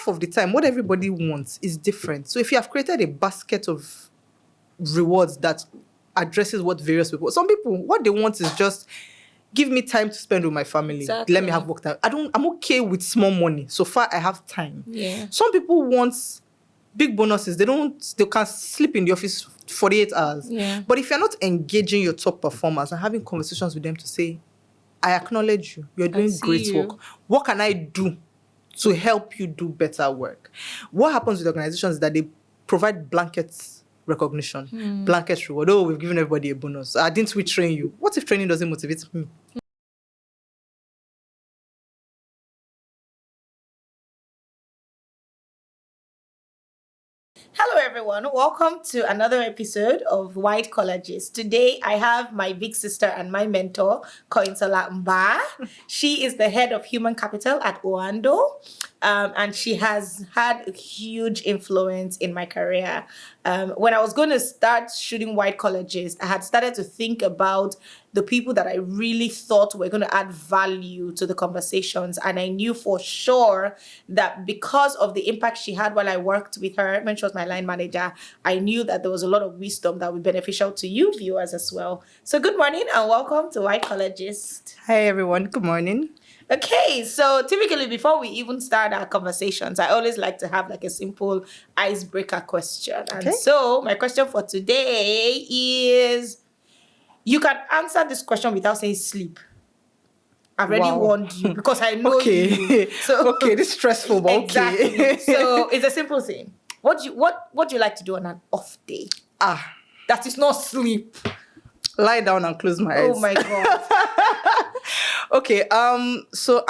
half of the time, what everybody wants is different. So if you have created a basket of rewards that addresses what various people, some people, what they want is just give me time to spend with my family. Exactly. Let me have work time. I'm okay with small money. So far, I have time. Yeah. Some people want big bonuses. They can sleep in the office 48 hours. Yeah. But if you're not engaging your top performers and having conversations with them to say, I acknowledge you. You're doing great work. What can I do to help you do better work? What happens with organizations is that they provide blanket recognition, blanket reward. Oh, we've given everybody a bonus. Didn't we train you? What if training doesn't motivate me? Hello, everyone. Welcome to another episode of White Collar Gist. Today, I have my big sister and my mentor, Kanyinsola Mba. She is the head of human capital at Oando, and she has had a huge influence in my career. When I was going to start shooting White Collar Gist, I had started to think about the people that I really thought were going to add value to the conversations. And I knew for sure that because of the impact she had while I worked with her, when she was my line manager, I knew that there was a lot of wisdom that would be beneficial to you viewers as well. So good morning and welcome to White Collar Gist. Hi, everyone. Good morning. Okay, so typically before we even start our conversations, I always like to have like a simple icebreaker question. And so my question for today is, you can answer this question without saying sleep. I've already warned you because I know you. So, this is stressful, but exactly. So it's a simple thing. What do you like to do on an off day? That is not sleep. Lie down and close my eyes. Oh my God. Okay, so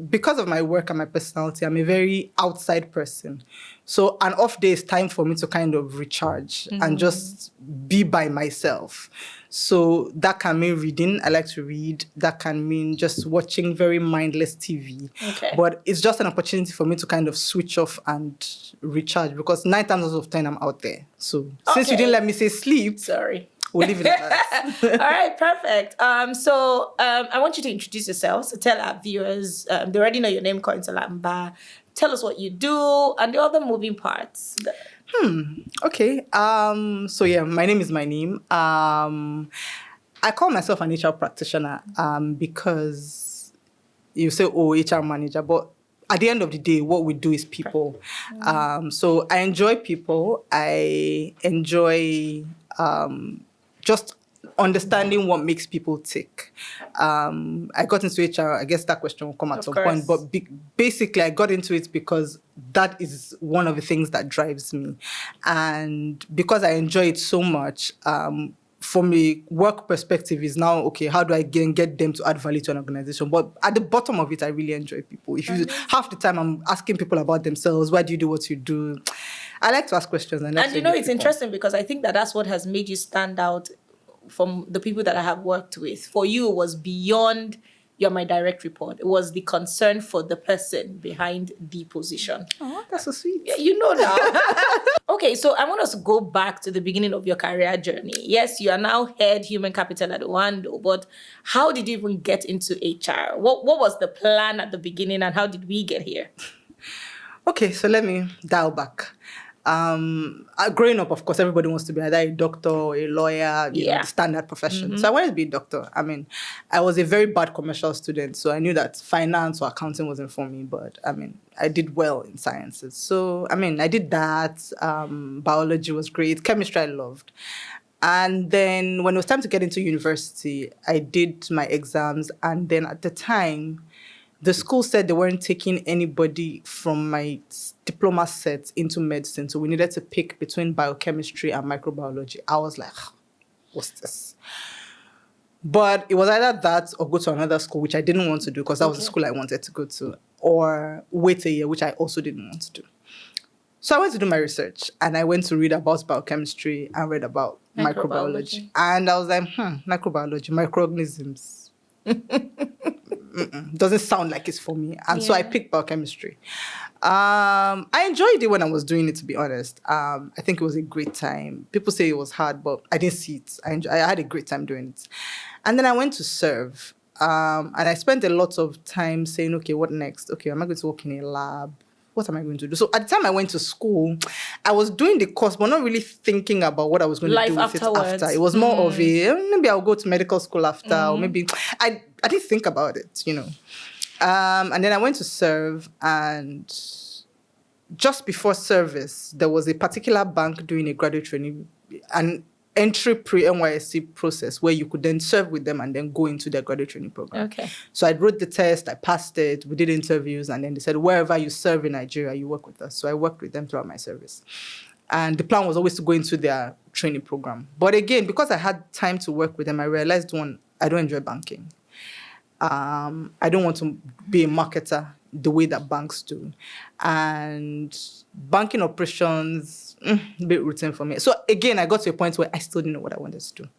because of my work and my personality, I'm a very outside person. So an off day is time for me to kind of recharge and just be by myself. So that can mean reading. I like to read. That can mean just watching very mindless TV. Okay. But it's just an opportunity for me to kind of switch off and recharge because 9 times out of 10 I'm out there. So since you didn't let me say sleep, sorry. We'll leave it at that. All right, perfect. So I want you to introduce yourself. So tell our viewers, they already know your name, Kanyinsola Mba. Tell us what you do and the other moving parts. Okay. So yeah, my name is my name. I call myself an HR practitioner because you say, oh, HR manager, but at the end of the day, what we do is people. So I enjoy people. I enjoy just understanding what makes people tick. I got into HR, I guess that question will come at some point, but basically I got into it because that is one of the things that drives me. And because I enjoy it so much, from a work perspective is now, okay, how do I get them to add value to an organization? But at the bottom of it, I really enjoy people. If you half the time I'm asking people about themselves, why do you do what you do? I like to ask questions. And you know, it's interesting because I think that that's what has made you stand out from the people that I have worked with. For you, it was beyond you're my direct report. It was the concern for the person behind the position. Oh, that's so sweet. Yeah, you know now. Okay, so I want us to go back to the beginning of your career journey. Yes, you are now head human capital at Oando, but how did you even get into HR? What was the plan at the beginning and how did we get here? Okay, so let me dial back. Growing up, of course, everybody wants to be either a doctor or a lawyer, you know, the standard profession. So I wanted to be a doctor. I mean, I was a very bad commercial student, so I knew that finance or accounting wasn't for me, but I mean, I did well in sciences. So, I mean, I did that. Biology was great. Chemistry, I loved. And then when it was time to get into university, I did my exams. And then at the time, the school said they weren't taking anybody from my diploma set into medicine. So we needed to pick between biochemistry and microbiology. I was like, what's this? But it was either that or go to another school, which I didn't want to do because that was the school I wanted to go to, or wait a year, which I also didn't want to do. So I went to do my research and I went to read about biochemistry and read about microbiology. And I was like, microbiology, microorganisms. Doesn't sound like it's for me. And so I picked biochemistry. I enjoyed it when I was doing it, to be honest. I think it was a great time. People say it was hard, but I didn't see it. I had a great time doing it. And then I went to serve. And I spent a lot of time saying, okay, what next? Okay, am I going to work in a lab? what am I going to do? So at the time I went to school, I was doing the course, but not really thinking about what I was going to do with it after. It was more of a, maybe I'll go to medical school after, or maybe, I didn't think about it, And then I went to serve, and just before service, there was a particular bank doing a graduate training, an entry pre-NYSC process where you could then serve with them and then go into their graduate training program. Okay. So I wrote the test, I passed it, we did interviews, and then they said, wherever you serve in Nigeria, you work with us. So I worked with them throughout my service. And the plan was always to go into their training program. But again, because I had time to work with them, I realized, one, I don't enjoy banking. I don't want to be a marketer the way that banks do. And banking operations, a bit routine for me. So again, I got to a point where I still didn't know what I wanted to do.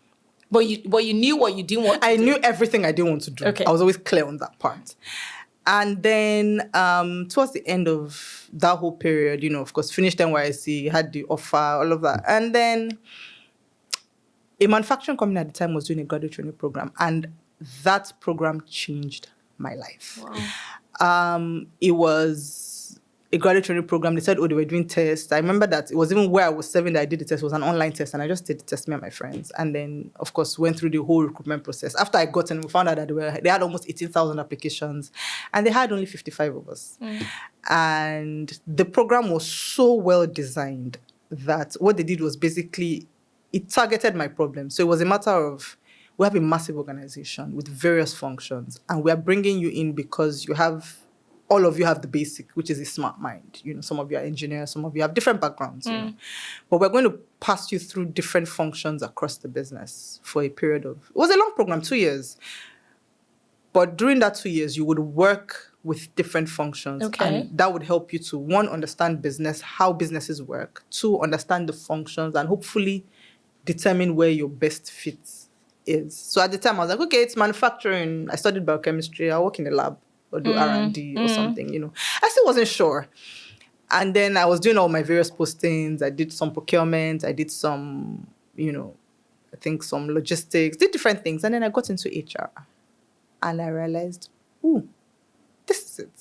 But you knew what you didn't want to do. I knew everything I didn't want to do. Okay. I was always clear on that part. And then towards the end of that whole period, of course, finished NYSC, had the offer, all of that. And then a manufacturing company at the time was doing a graduate training program. And that program changed my life. Wow. It was a graduate training program. They said, they were doing tests. I remember that it was even where I was serving that I did the test. It was an online test, and I just did the test, me and my friends. And then, of course, went through the whole recruitment process. After I got in, we found out that they had almost 18,000 applications, and they had only 55 of us. And the program was so well designed that what they did was basically, it targeted my problem. So it was a matter of, we have a massive organization with various functions, and we are bringing you in because all of you have the basic, which is a smart mind. Some of you are engineers, some of you have different backgrounds. But we're going to pass you through different functions across the business for a period of, it was a long program, 2 years. But during that 2 years, you would work with different functions. Okay. And that would help you to, one, understand business, how businesses work, two, understand the functions, and hopefully determine where your best fit is. So at the time, I was like, okay, it's manufacturing. I studied biochemistry. I'll work in a lab or do R&D or something, I still wasn't sure. And then I was doing all my various postings. I did some procurement. I did some, I think some logistics, did different things. And then I got into HR. And I realized, this is it.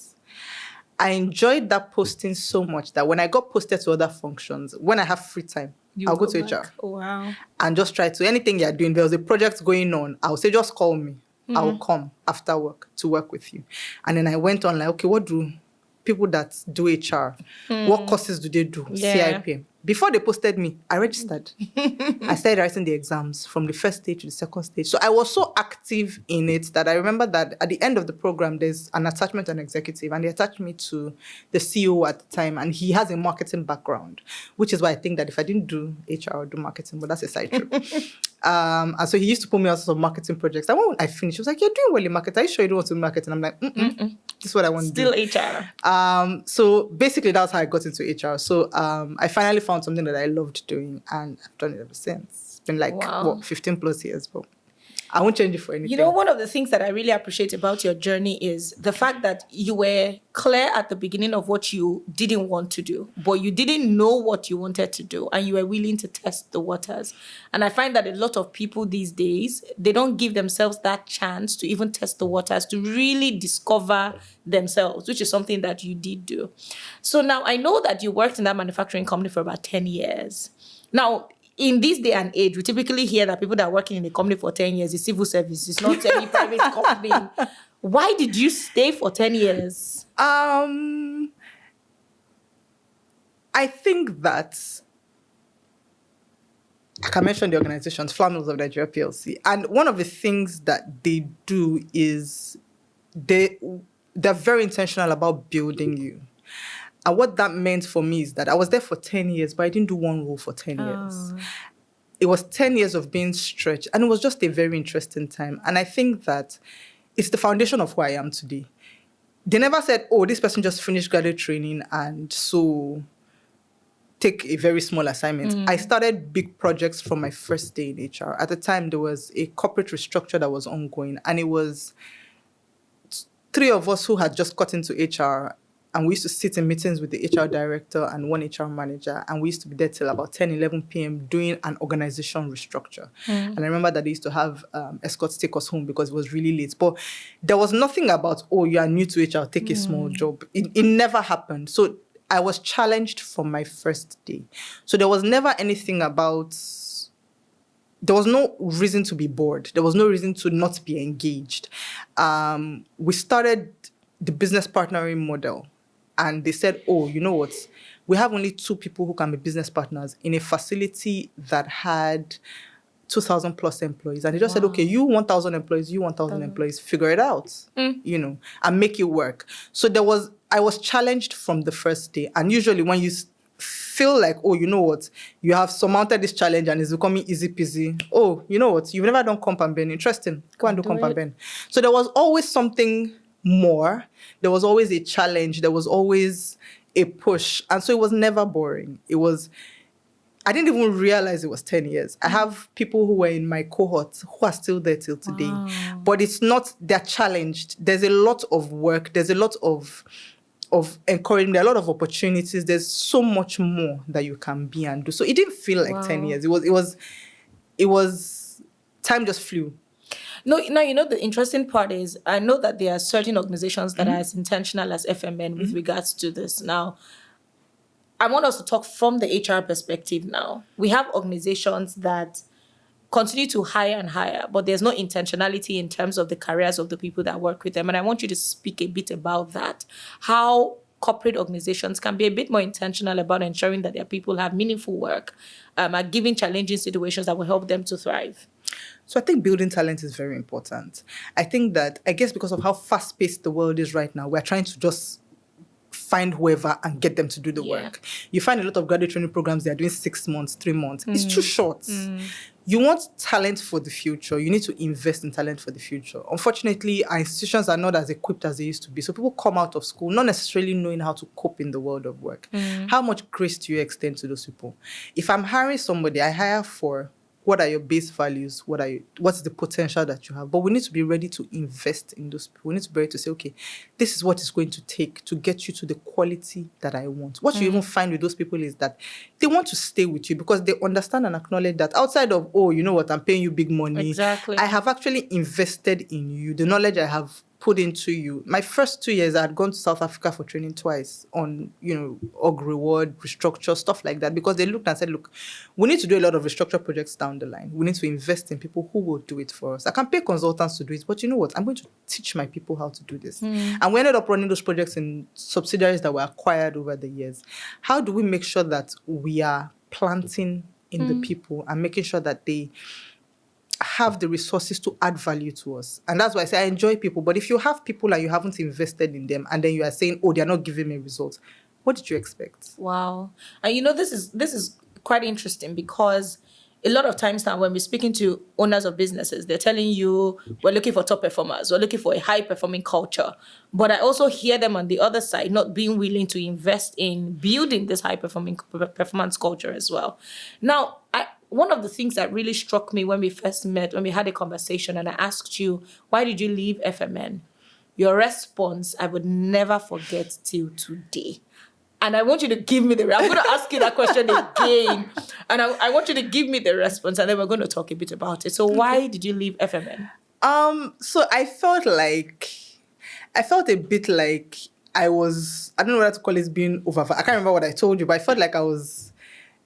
I enjoyed that posting so much that when I got posted to other functions, when I have free time, I'll go to HR. Oh, wow. And just try to, anything you're doing, there was a project going on, I'll say, just call me. I will come after work to work with you. And then I went on like, okay, what do people that do HR, what courses do they do? Yeah. CIP. Before they posted me, I registered. I started writing the exams from the first stage to the second stage. So I was so active in it that I remember that at the end of the program, there's an attachment to an executive, and they attached me to the CEO at the time, and he has a marketing background, which is why I think that if I didn't do HR, I would do marketing, but that's a side trip. And so he used to put me on some marketing projects. And when I finished, he was like, you're doing well in marketing. Are you sure you don't want to do marketing? I'm like, this is what I want to do. Still HR. So basically, that's how I got into HR. So I finally found something that I loved doing, and I've done it ever since. It's been like, 15 plus years, but I won't change it for anything. One of the things that I really appreciate about your journey is the fact that you were clear at the beginning of what you didn't want to do, but you didn't know what you wanted to do, and you were willing to test the waters. And I find that a lot of people these days, they don't give themselves that chance to even test the waters, to really discover themselves, which is something that you did do. So now I know that you worked in that manufacturing company for about 10 years. Now, in this day and age, we typically hear that people that are working in a company for 10 years is civil service. It's not any private company. Why did you stay for 10 years? I think that, like I mentioned, the organizations, Flour Mills of Nigeria PLC. And one of the things that they do is they're very intentional about building you. And what that meant for me is that I was there for 10 years, but I didn't do one role for 10 years. It was 10 years of being stretched, and it was just a very interesting time. And I think that it's the foundation of who I am today. They never said, this person just finished graduate training, and so take a very small assignment. I started big projects from my first day in HR. At the time, there was a corporate restructure that was ongoing, and it was 3 of us who had just got into HR and we used to sit in meetings with the HR director and one HR manager, and we used to be there till about 10, 11 p.m. doing an organization restructure. And I remember that they used to have escorts take us home because it was really late. But there was nothing about, oh, you are new to HR, take a small job. It never happened. So I was challenged from my first day. So there was never anything about... There was no reason to be bored. There was no reason to not be engaged. We started the business partnering model, and they said, oh, you know what? We have only 2 people who can be business partners in a facility that had 2,000 plus employees. And they just said, okay, you 1,000 employees, you 1,000 employees, figure it out, and make it work. So I was challenged from the first day. And usually when you feel like, oh, you know what, you have surmounted this challenge and it's becoming easy peasy. Oh, you know what, you've never done comp and ben. Interesting. Go and do comp and ben. So there was always something more. There was always a challenge. There was always a push. And so it was never boring. I didn't even realize it was 10 years. I have people who were in my cohort who are still there till today. Wow. But it's not, they're challenged. There's a lot of work. There's a lot of encouragement. There are a lot of opportunities. There's so much more that you can be and do. So it didn't feel like 10 years. It was, time just flew. No, the interesting part is, I know that there are certain organizations that are as intentional as FMN with regards to this. Now, I want us to talk from the HR perspective now. We have organizations that continue to hire and hire, but there's no intentionality in terms of the careers of the people that work with them. And I want you to speak a bit about that. How corporate organizations can be a bit more intentional about ensuring that their people have meaningful work, are given challenging situations that will help them to thrive. So I think building talent is very important. I think that, I guess because of how fast-paced the world is right now, we're trying to just find whoever and get them to do the work. You find a lot of graduate training programs, they're doing 6 months, 3 months. It's too short. You want talent for the future. You need to invest in talent for the future. Unfortunately, our institutions are not as equipped as they used to be. So people come out of school not necessarily knowing how to cope in the world of work. How much grace do you extend to those people? If I'm hiring somebody, I hire for what are your base values? What's the potential that you have? But we need to be ready to invest in those people. We need to be ready to say, okay, this is what it's going to take to get you to the quality that I want. What you even find with those people is that they want to stay with you because they understand and acknowledge that outside of, oh, you know what, I'm paying you big money. Exactly. I have actually invested in you. The knowledge I have put into you. My first 2 years, I had gone to South Africa for training twice on, org reward, restructure, stuff like that, because they looked and said, look, we need to do a lot of restructure projects down the line. We need to invest in people who will do it for us. I can pay consultants to do it, but you know what? I'm going to teach my people how to do this. And we ended up running those projects in subsidiaries that were acquired over the years. How do we make sure that we are planting in the people and making sure that they have the resources to add value to us? And that's why I say I enjoy people. But if you have people and you haven't invested in them and then you are saying, oh, they're not giving me results, what did you expect? Wow. And this is quite interesting because a lot of times now when we're speaking to owners of businesses, they're telling you, we're looking for top performers, we're looking for a high-performing culture. But I also hear them on the other side not being willing to invest in building this high-performing performance culture as well. Now, one of the things that really struck me when we first met, when we had a conversation and I asked you, why did you leave FMN? Your response, I would never forget till today. And I want you to give me I'm going to ask you that question again. And I want you to give me the response and then we're going to talk a bit about it. So why did you leave FMN? So I felt a bit like I don't know what to call it, being over. I can't remember what I told you, but I felt like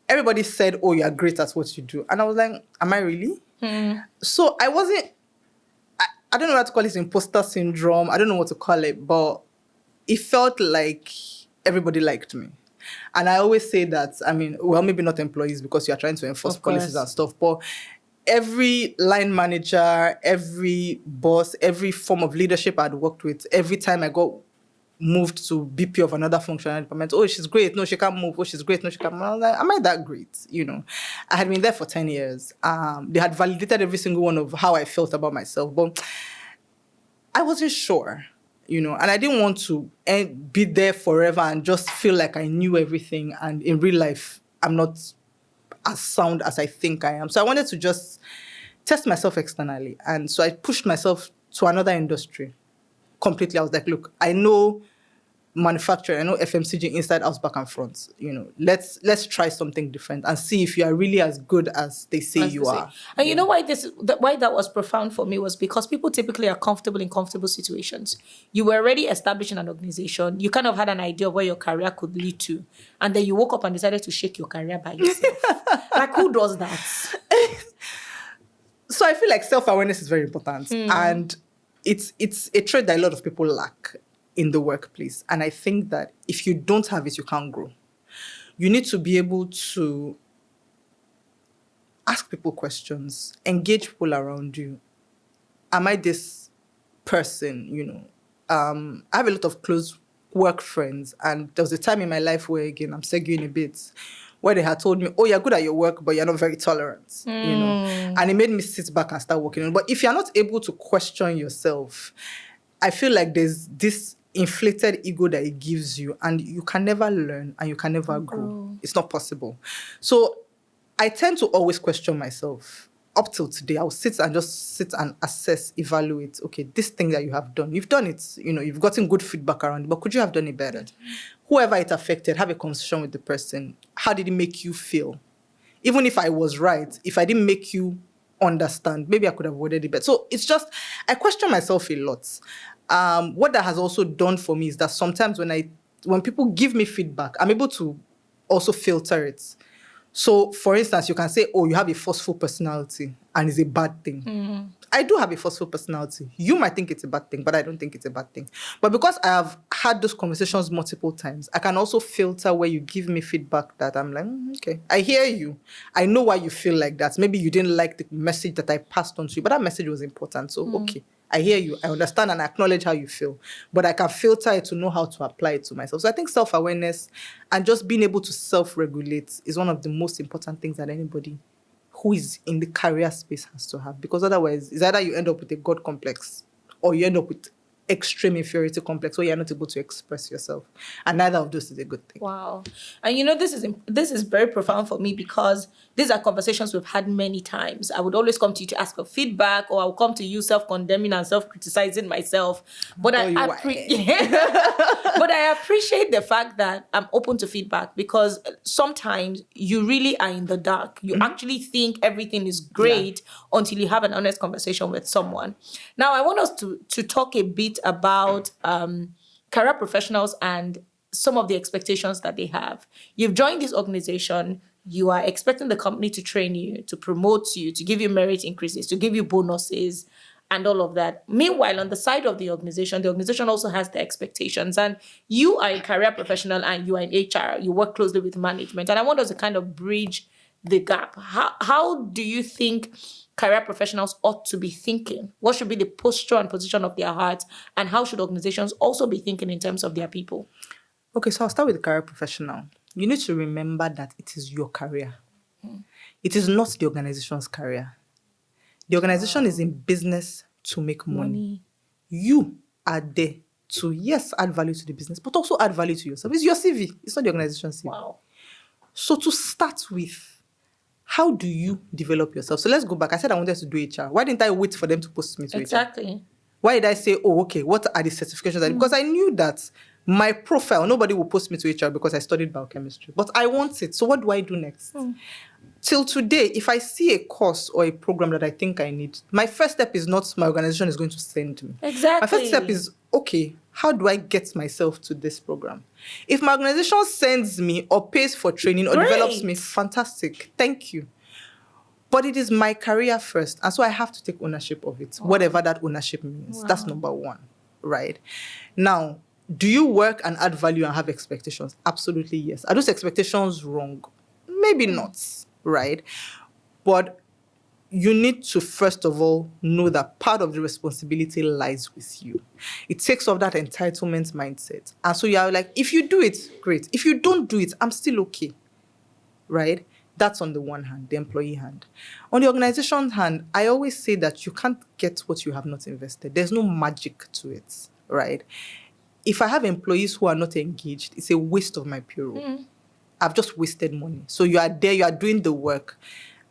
everybody said, oh, you're great at what you do. And I was like, am I really? So I don't know what to call it, imposter syndrome. I don't know what to call it, but it felt like everybody liked me. And I always say that, maybe not employees because you're trying to enforce policies and stuff, but every line manager, every boss, every form of leadership I'd worked with, every time I got moved to BP of another functional department, oh, she's great, no, she can't move, oh, she's great, no, she can't move. I was like, am I that great? I had been there for 10 years. They had validated every single one of how I felt about myself, but I wasn't sure. And I didn't want to be there forever and just feel like I knew everything. And in real life, I'm not as sound as I think I am. So I wanted to just test myself externally. And so I pushed myself to another industry completely. I was like, look, I know manufacturing. I know FMCG inside, out, back and front. Let's try something different and see if you are really as good as they say you are. And you know why why that was profound for me was because people typically are comfortable in comfortable situations. You were already established in an organization. You kind of had an idea of where your career could lead to, and then you woke up and decided to shake your career by yourself. Like, who does that? So I feel like self-awareness is very important, and it's a trait that a lot of people lack in the workplace. And I think that if you don't have it, you can't grow. You need to be able to ask people questions, engage people around you. Am I this person? I have a lot of close work friends, and there was a time in my life where, again, I'm segueing a bit, where they had told me, oh, you're good at your work, but you're not very tolerant, and it made me sit back and start working on it. But if you're not able to question yourself, I feel like there's this inflated ego that it gives you, and you can never learn and you can never grow. It's not possible. So I tend to always question myself. Up till today, I'll sit and assess, evaluate. Okay, this thing that you have done, you've done it. You've gotten good feedback around it, but could you have done it better? Whoever it affected, have a conversation with the person. How did it make you feel? Even if I was right, if I didn't make you understand, maybe I could have worded it better. So it's just, I question myself a lot. What that has also done for me is that sometimes when people give me feedback, I'm able to also filter it. So, for instance, you can say, oh, you have a forceful personality and it's a bad thing. I do have a forceful personality. You might think it's a bad thing, but I don't think it's a bad thing. But because I have had those conversations multiple times, I can also filter where you give me feedback that I'm like, okay, I hear you. I know why you feel like that. Maybe you didn't like the message that I passed on to you, but that message was important. So, okay, I hear you. I understand and I acknowledge how you feel. But I can filter it to know how to apply it to myself. So I think self-awareness and just being able to self-regulate is one of the most important things that anybody who is in the career space has to have. Because otherwise, it's either you end up with a God complex or you end up with extreme inferiority complex where you're not able to express yourself. And neither of those is a good thing. Wow. And this is very profound for me because these are conversations we've had many times. I would always come to you to ask for feedback, or I'll come to you self-condemning and self-criticizing myself. But I appreciate the fact that I'm open to feedback, because sometimes you really are in the dark. You actually think everything is great until you have an honest conversation with someone. Now, I want us to talk a bit about career professionals and some of the expectations that they have. You've joined this organization. You are expecting the company to train you, to promote you, to give you merit increases, to give you bonuses, and all of that. Meanwhile, on the side of the organization also has the expectations. And you are a career professional and you are in HR. You work closely with management. And I want us to kind of bridge the gap. How do you think career professionals ought to be thinking? What should be the posture and position of their hearts? And how should organizations also be thinking in terms of their people? Okay, so I'll start with the career professional. You need to remember that it is your career. It is not the organization's career. The organization is in business to make money. You are there to, yes, add value to the business, but also add value to yourself. It's your CV. It's not the organization's CV. Wow. So to start with, how do you develop yourself? So let's go back. I said I wanted to do HR. Why didn't I wait for them to post me to HR? Exactly. Why did I say, oh, okay, what are the certifications? Because I knew that my profile, nobody will post me to HR because I studied biochemistry. But I want it. So what do I do next? Till today, if I see a course or a program that I think I need, my first step is not my organization is going to send me. Exactly. My first step is, okay, how do I get myself to this program? If my organization sends me or pays for training or develops me, fantastic. Thank you. But it is my career first. And so I have to take ownership of it, whatever that ownership means. That's number one, right? Now, do you work and add value and have expectations? Absolutely, yes. Are those expectations wrong? Maybe not, right? But you need to, first of all, know that part of the responsibility lies with you. It takes off that entitlement mindset. And so you are like, if you do it, great. If you don't do it, I'm still okay, right? That's on the one hand, the employee hand. On the organization hand, I always say that you can't get what you have not invested. There's no magic to it, right? If I have employees who are not engaged, it's a waste of my payroll. I've just wasted money. So you are there, you are doing the work.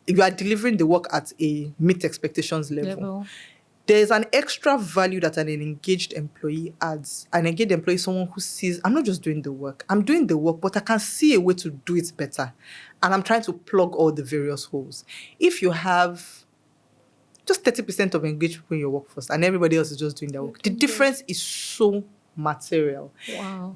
You are delivering the work at a meet expectations level. there's an extra value that an engaged employee adds. An engaged employee is someone who sees, I'm not just doing the work. I'm doing the work, but I can see a way to do it better. And I'm trying to plug all the various holes. If you have just 30% of engaged people in your workforce and everybody else is just doing their work, the difference is so material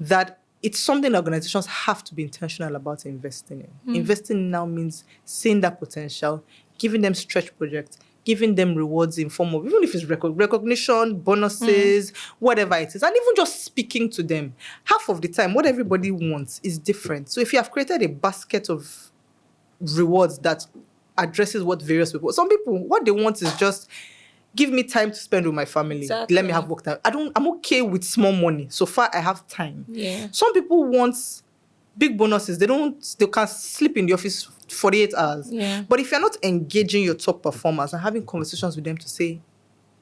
that it's something organizations have to be intentional about investing in. Investing now means seeing that potential, giving them stretch projects, giving them rewards in form of, even if it's recognition, bonuses, whatever it is, and even just speaking to them. Half of the time, what everybody wants is different. So if you have created a basket of rewards that addresses what various people, some people, what they want is just give me time to spend with my family. Exactly. Let me have work time. I'm okay with small money. So far, I have time. Yeah. Some people want big bonuses. They can sleep in the office 48 hours. Yeah. But if you're not engaging your top performers and having conversations with them to say,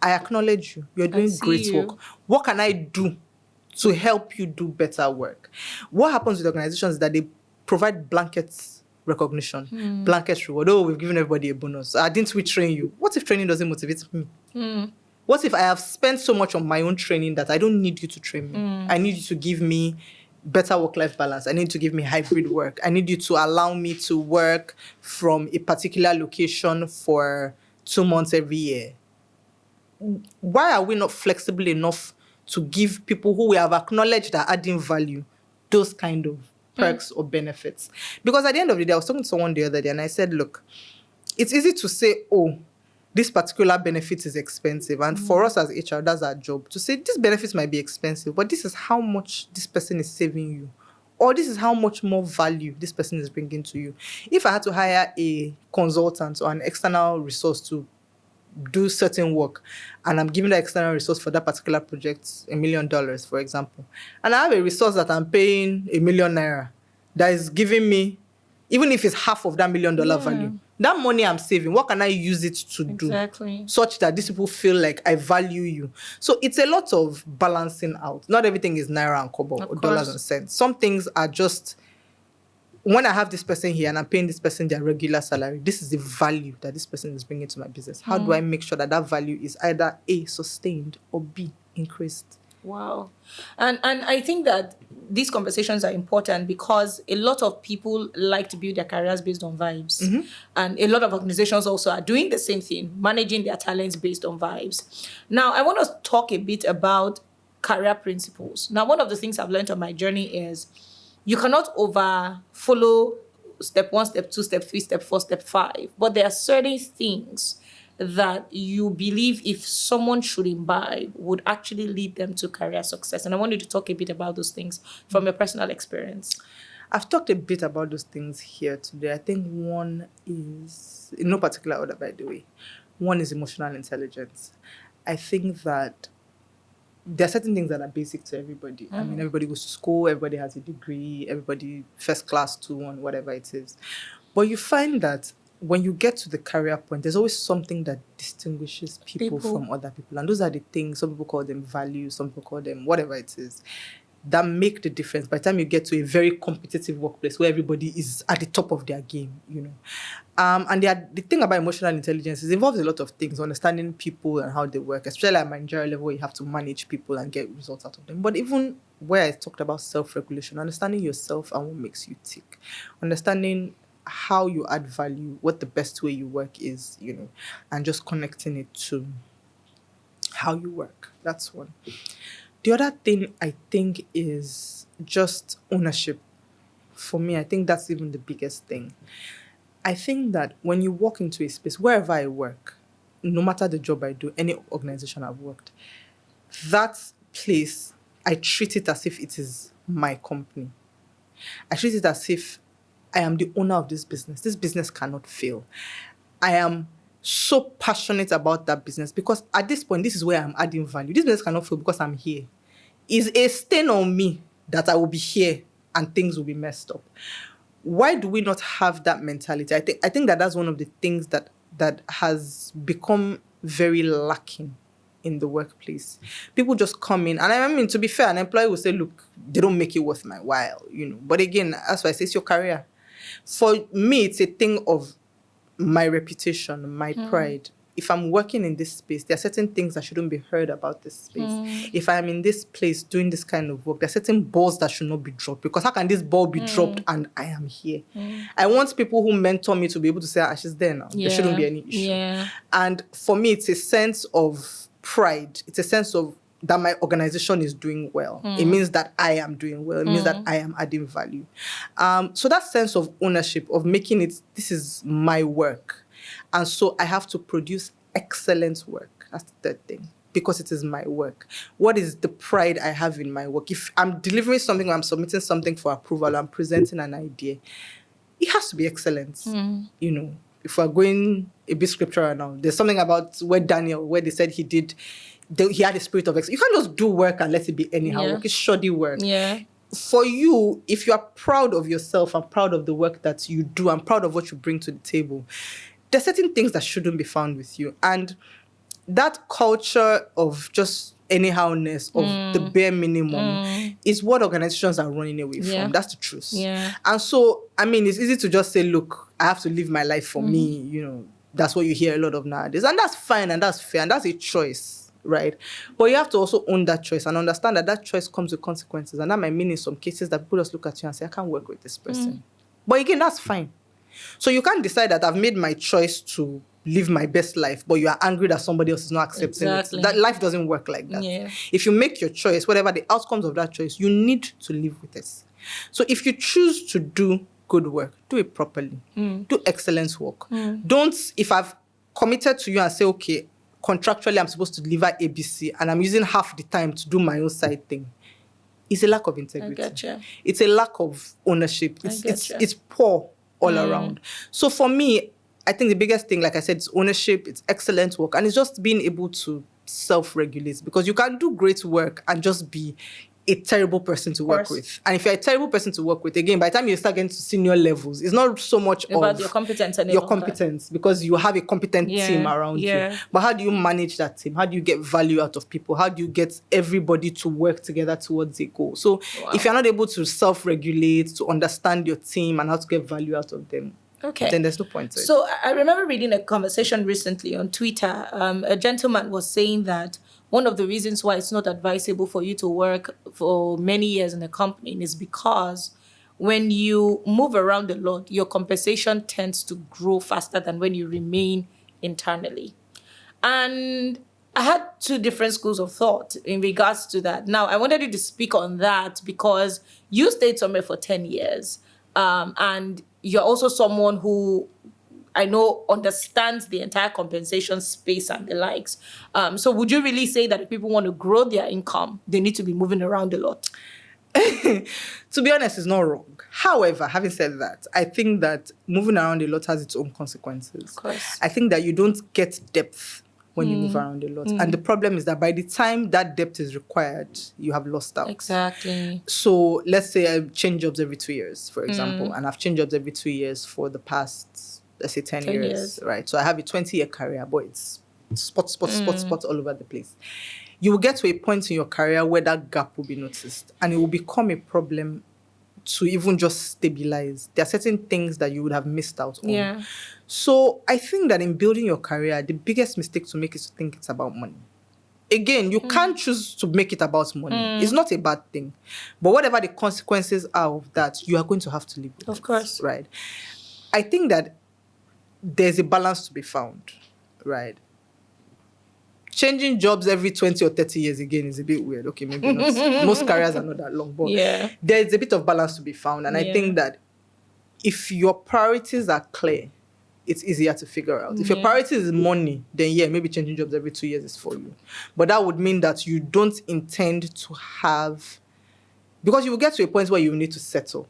I acknowledge you. You're doing great work. What can I do to help you do better work? What happens with organizations is that they provide blankets recognition, blanket reward. Oh, we've given everybody a bonus. Didn't we train you? What if training doesn't motivate me? What if I have spent so much on my own training that I don't need you to train me? I need you to give me better work-life balance. I need to give me hybrid work. I need you to allow me to work from a particular location for 2 months every year. Why are we not flexible enough to give people who we have acknowledged are adding value those kind of perks or benefits? Because at the end of the day, I was talking to someone the other day and I said, look, it's easy to say, oh, this particular benefit is expensive. And for us as HR, that's our job to say this benefit might be expensive, but this is how much this person is saving you. Or this is how much more value this person is bringing to you. If I had to hire a consultant or an external resource to do certain work and I'm giving the external resource for that particular project $1 million, for example, and I have a resource that I'm paying ₦1 million that is giving me, even if it's half of that $1 million value, that money I'm saving, what can I use it to do such that these people feel like I value you? So it's a lot of balancing out. Not everything is naira and kobo or dollars and cents. Some things are just, when I have this person here and I'm paying this person their regular salary, this is the value that this person is bringing to my business. How do I make sure that that value is either A, sustained, or B, increased? Wow. And I think that these conversations are important because a lot of people like to build their careers based on vibes. And a lot of organizations also are doing the same thing, managing their talents based on vibes. Now, I want to talk a bit about career principles. Now, one of the things I've learned on my journey is you cannot follow step 1, step 2, step 3, step 4, step 5. But there are certain things that you believe if someone should imbibe would actually lead them to career success. And I want you to talk a bit about those things from your personal experience. I've talked a bit about those things here today. I think one is, in no particular order, by the way, one is emotional intelligence. I think that there are certain things that are basic to everybody. I mean, everybody goes to school, everybody has a degree, everybody first class, 2-1, whatever it is. But you find that when you get to the career point, there's always something that distinguishes people from other people. And those are the things, some people call them values, some people call them whatever it is, that make the difference by the time you get to a very competitive workplace where everybody is at the top of their game, you know. And the thing about emotional intelligence is it involves a lot of things, understanding people and how they work, especially at managerial level where you have to manage people and get results out of them. But even where I talked about self-regulation, understanding yourself and what makes you tick, understanding how you add value, what the best way you work is, you know, and just connecting it to how you work. That's one. The other thing I think is just ownership. For me, I think that's even the biggest thing. I think that when you walk into a space, wherever I work, no matter the job I do, any organization I've worked, that place, I treat it as if it is my company. I treat it as if I am the owner of this business. This business cannot fail. I am so passionate about that business because at this point, this is where I'm adding value. This business cannot fail because I'm here. It's a stain on me that I will be here and things will be messed up. Why do we not have that mentality? I think that that's one of the things that has become very lacking in the workplace. People just come in, and I mean, to be fair, an employee will say, look, they don't make it worth my while, you know. But again, that's why I say it's your career. For me, it's a thing of my reputation, my pride. if I'm working in this space, there are certain things that shouldn't be heard about this space. If I'm in this place doing this kind of work, there are certain balls that should not be dropped, because how can this ball be dropped and I am here? I want people who mentor me to be able to say, she's there now. There shouldn't be any issue. And for me, it's a sense of pride. It's a sense of that my organization is doing well. It means that I am doing well. It means that I am adding value. So that sense of ownership, of making it, this is my work. And so I have to produce excellent work. That's the third thing. Because it is my work. What is the pride I have in my work? If I'm delivering something, or I'm submitting something for approval, I'm presenting an idea, it has to be excellent. You know, if we're going a bit scriptural now, there's something about where Daniel, where they said he had a spirit of excellence. You can't just do work and let it be anyhow work. It's shoddy work. For you, if you are proud of yourself and proud of the work that you do and proud of what you bring to the table, there's certain things that shouldn't be found with you. And that culture of just anyhowness, of the bare minimum, is what organizations are running away from. That's the truth. And so, I mean, it's easy to just say, look, I have to live my life for me. You know, that's what you hear a lot of nowadays. And that's fine and that's fair and that's a choice, right? But you have to also own that choice and understand that that choice comes with consequences. And that might mean in some cases that people just look at you and say, I can't work with this person. But again, that's fine. So you can't decide that I've made my choice to live my best life, but you are angry that somebody else is not accepting it. That life doesn't work like that. If you make your choice, whatever the outcomes of that choice, you need to live with it. So if you choose to do good work, do it properly. Do excellent work. Don't, if I've committed to you and say, okay, contractually I'm supposed to deliver ABC and I'm using half the time to do my own side thing, it's a lack of integrity. It's a lack of ownership. It's poor all around. So for me, I think the biggest thing, like I said, is ownership, it's excellent work, and it's just being able to self-regulate, because you can do great work and just be a terrible person to work with. And if you're a terrible person to work with, again, by the time you start getting to senior levels, it's not so much about of your competence and your competence, because you have a competent team around you. But how do you manage that team? How do you get value out of people? How do you get everybody to work together towards a goal? So if you're not able to self-regulate, to understand your team and how to get value out of them, then there's no point to it. So I remember reading a conversation recently on Twitter. A gentleman was saying that one of the reasons why it's not advisable for you to work for many years in a company is because when you move around a lot, your compensation tends to grow faster than when you remain internally. And I had two different schools of thought in regards to that. Now, I wanted you to speak on that because you stayed somewhere for 10 years. And you're also someone who I know understands the entire compensation space and the likes. So would you really say that if people want to grow their income, they need to be moving around a lot? To be honest, it's not wrong. However, having said that, I think that moving around a lot has its own consequences. Of course. I think that you don't get depth when you move around a lot. And the problem is that by the time that depth is required, you have lost out. Exactly. So let's say I change jobs every 2 years, for example, and I've changed jobs every 2 years for the past, let's say 10 years, right? So I have a 20-year career, but it's spots all over the place. You will get to a point in your career where that gap will be noticed and it will become a problem to even just stabilize. There are certain things that you would have missed out on. Yeah. So I think that in building your career, the biggest mistake to make is to think it's about money. Again, you can't choose to make it about money. It's not a bad thing. But whatever the consequences are of that, you are going to have to live with it. Of course. Right? I think that there's a balance to be found. Right? Changing jobs every 20 or 30 years again is a bit weird. Okay, maybe not. Most careers are not that long. But there's a bit of balance to be found. And I think that if your priorities are clear, it's easier to figure out. If your priority is money, then maybe changing jobs every 2 years is for you. But that would mean that you don't intend to have... Because you will get to a point where you need to settle.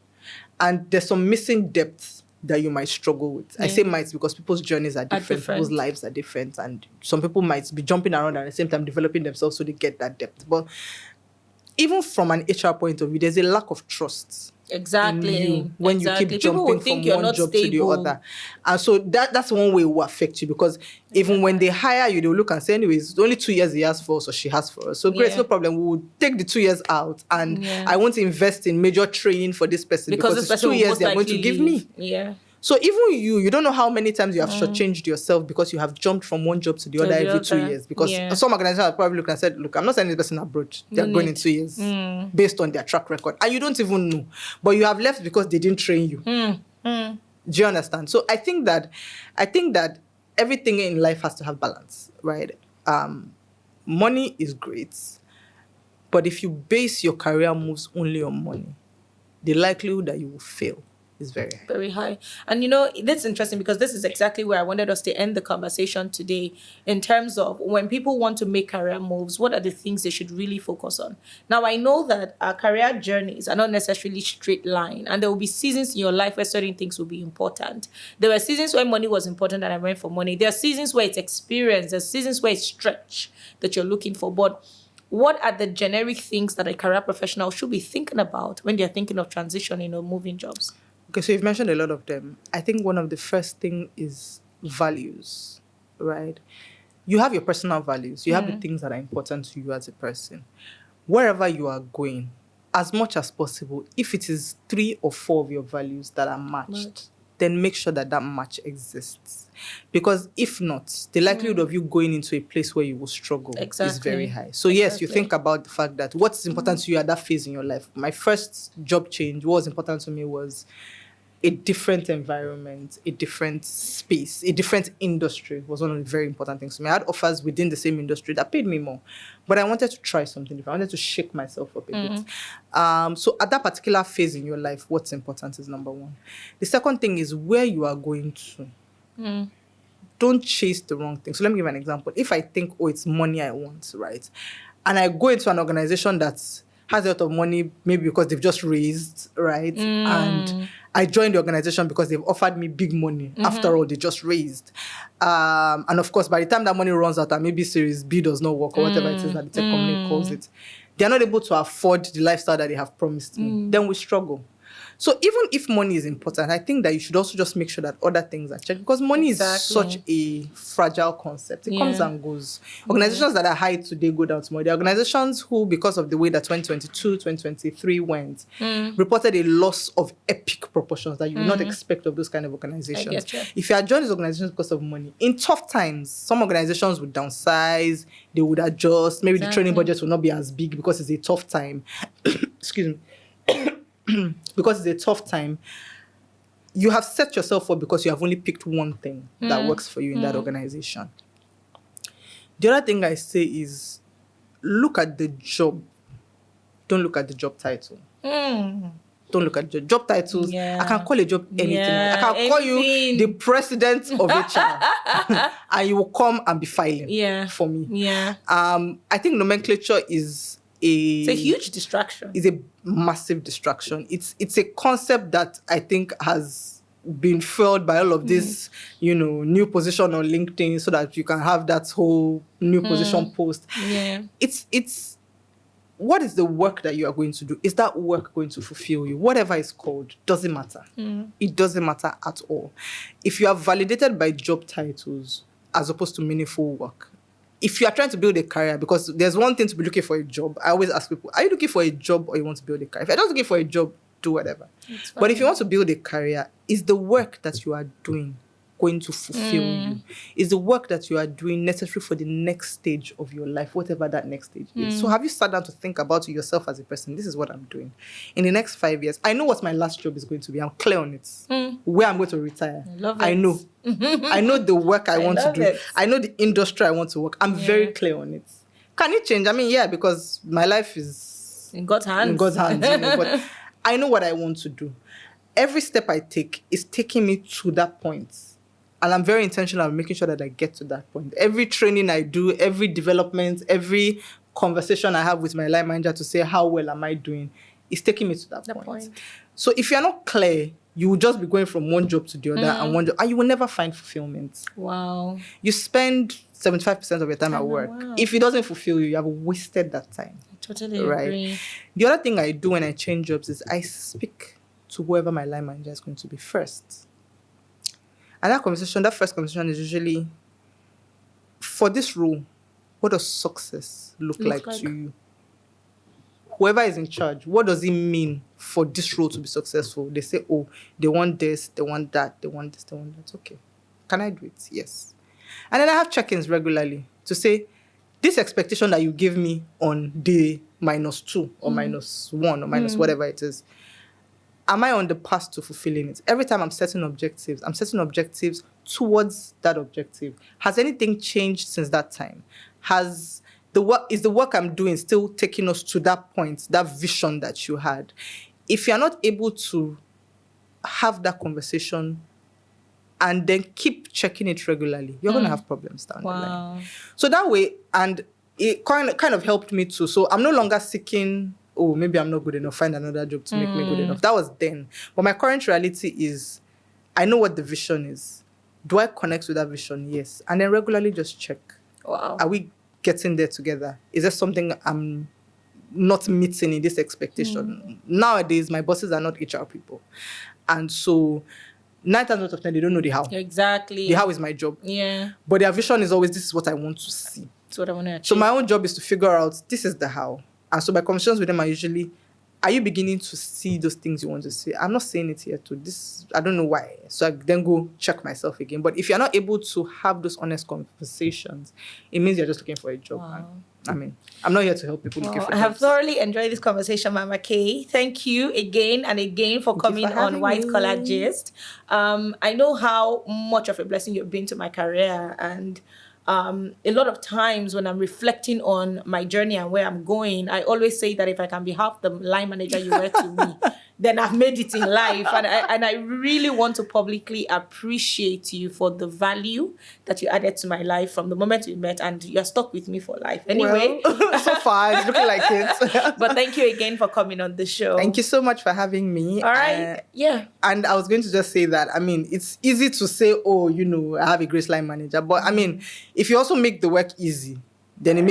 And there's some missing depth that you might struggle with. I say might because people's journeys are different. People's lives are different. And some people might be jumping around and at the same time developing themselves so they get that depth. But even from an HR point of view, there's a lack of trust. Exactly. In you when you keep jumping from one job to the other. And so that's one way it will affect you, because even when they hire you, they'll look and say, anyways, it's only 2 years he has for us or she has for us. So great, no problem. We will take the 2 years out and I won't invest in major training for this person because it's 2 years they're going to give me. So even you don't know how many times you have shortchanged yourself because you have jumped from one job to the other every 2 years. Because some organizations have probably looked and said, look, I'm not sending this person abroad. They're going in 2 years based on their track record. And you don't even know. But you have left because they didn't train you. Do you understand? So I think that everything in life has to have balance, right? Money is great. But if you base your career moves only on money, the likelihood that you will fail is very high. Very high. And that's interesting because this is exactly where I wanted us to end the conversation today in terms of when people want to make career moves, what are the things they should really focus on? Now, I know that our career journeys are not necessarily straight line, and there will be seasons in your life where certain things will be important. There were seasons where money was important and I went for money. There are seasons where it's experience. There are seasons where it's stretch that you're looking for. But what are the generic things that a career professional should be thinking about when they're thinking of transitioning or moving jobs? Okay, so you've mentioned a lot of them. I think one of the first thing is values, right? You have your personal values. You have the things that are important to you as a person. Wherever you are going, as much as possible, if it is 3 or 4 of your values that are matched, then make sure that match exists. Because if not, the likelihood of you going into a place where you will struggle is very high. So yes, you think about the fact that what's important to you at that phase in your life. My first job change, what was important to me was a different environment, a different space, a different industry was one of the very important things to me. I had offers within the same industry that paid me more, but I wanted to try something different. I wanted to shake myself up a bit. So at that particular phase in your life, what's important is number one. The second thing is where you are going to. Don't chase the wrong thing. So let me give an example. If I think, it's money I want, right? And I go into an organization that has a lot of money, maybe because they've just raised, right? And I joined the organization because they've offered me big money. After all, they just raised. And of course, by the time that money runs out and maybe Series B does not work or whatever it is that the tech company calls it, they're not able to afford the lifestyle that they have promised me. Then we struggle. So even if money is important, I think that you should also just make sure that other things are checked because money is such a fragile concept. It comes and goes. Organizations that are high today go down tomorrow. There are organizations who, because of the way that 2022, 2023 went, reported a loss of epic proportions that you would not expect of those kind of organizations. If you are joining these organizations because of money, in tough times, some organizations would downsize, they would adjust, maybe the training budgets will not be as big because it's a tough time. Excuse me. Because it's a tough time, you have set yourself up because you have only picked one thing that works for you in that organization. The other thing I say is look at the job. Don't look at the job title. Don't look at the job titles. I can call a job anything. I can call you the president of HR and you will come and be filing for me. I think nomenclature is it's a huge distraction. It's a massive distraction. It's a concept that I think has been fueled by all of this, new position on LinkedIn so that you can have that whole new position post. It's what is the work that you are going to do? Is that work going to fulfill you? Whatever it's called, doesn't matter. It doesn't matter at all. If you are validated by job titles as opposed to meaningful work, if you are trying to build a career, because there's one thing to be looking for a job. I always ask people, are you looking for a job or you want to build a career? If you're just looking for a job, do whatever. But if you want to build a career, is the work that you are doing going to fulfill you? Is the work that you are doing necessary for the next stage of your life, whatever that next stage is? So have you sat down to think about yourself as a person? This is what I'm doing. In the next 5 years, I know what my last job is going to be. I'm clear on it. Where I'm going to retire. I know. I know the work I want to do. I know the industry I want to work. I'm very clear on it. Can it change? I mean, because my life is in God's hands. But I know what I want to do. Every step I take is taking me to that point. And I'm very intentional in making sure that I get to that point. Every training I do, every development, every conversation I have with my line manager to say, how well am I doing, is taking me to that point. So if you're not clear, you will just be going from one job to the other and you will never find fulfillment. Wow. You spend 75% of your time at work. Wow. If it doesn't fulfill you, you have wasted that time. I totally agree. The other thing I do when I change jobs is I speak to whoever my line manager is going to be first. And that first conversation is usually, for this role, what does success look like to you? whoever is in charge, what does it mean for this role to be successful? They say, oh, they want this, they want that, they want this, they want that. Okay. Can I do it? Yes. And then I have check-ins regularly to say, this expectation that you give me on day -2 or -1 or minus whatever it is, am I on the path to fulfilling it? Every time I'm setting objectives towards that objective. Has anything changed since that time? Is the work I'm doing still taking us to that point, that vision that you had? If you're not able to have that conversation and then keep checking it regularly, you're going to have problems down the line. So that way, and it kind of helped me too. So I'm no longer seeking, oh, maybe I'm not good enough, find another job to make me good enough. That was then. But my current reality is, I know what the vision is. Do I connect with that vision? Yes. And then regularly just check. Wow. Are we getting there together? Is there something I'm not meeting in this expectation? Nowadays, my bosses are not HR people. And so 9 times out of 10, they don't know the how. Exactly. The how is my job. Yeah. But their vision is always, this is what I want to see. That's what I want to achieve. So my own job is to figure out, this is the how. And so my conversations with them are usually, are you beginning to see those things you want to see? I'm not saying it here too. I don't know why. So I then go check myself again. But if you're not able to have those honest conversations, it means you're just looking for a job. Wow. I mean, I'm not here to help people looking for I have jobs. thoroughly enjoyed this conversation, Mama K. Thank you again and again for coming on White Collar Gist. I know how much of a blessing you've been to my career, and a lot of times when I'm reflecting on my journey and where I'm going, I always say that if I can be half the line manager you were to me, then I've made it in life. And I really want to publicly appreciate you for the value that you added to my life from the moment we met, and you're stuck with me for life. Anyway. Well, so far, it's looking like it. But thank you again for coming on the show. Thank you so much for having me. All right. Yeah. And I was going to just say that, I mean, it's easy to say, oh, I have a great line manager. But I mean, if you also make the work easy, then it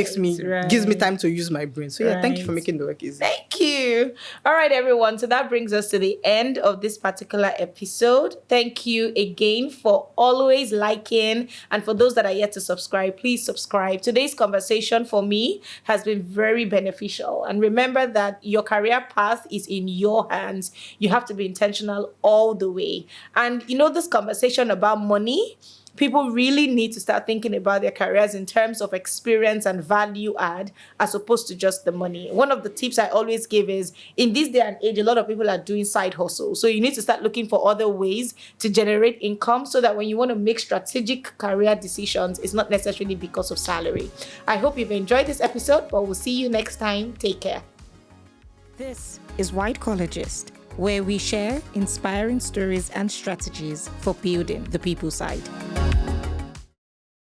gives me time to use my brain. So yeah, thank you for making the work easy. Thank you. All right, everyone. So that brings us to the end of this particular episode. Thank you again for always liking. And for those that are yet to subscribe, please subscribe. Today's conversation for me has been very beneficial. And remember that your career path is in your hands. You have to be intentional all the way. And this conversation about money, people really need to start thinking about their careers in terms of experience and value add, as opposed to just the money. One of the tips I always give is, in this day and age, a lot of people are doing side hustles. So you need to start looking for other ways to generate income, so that when you want to make strategic career decisions, it's not necessarily because of salary. I hope you've enjoyed this episode, but we'll see you next time. Take care. This is White Collar Gist, where we share inspiring stories and strategies for building the people side.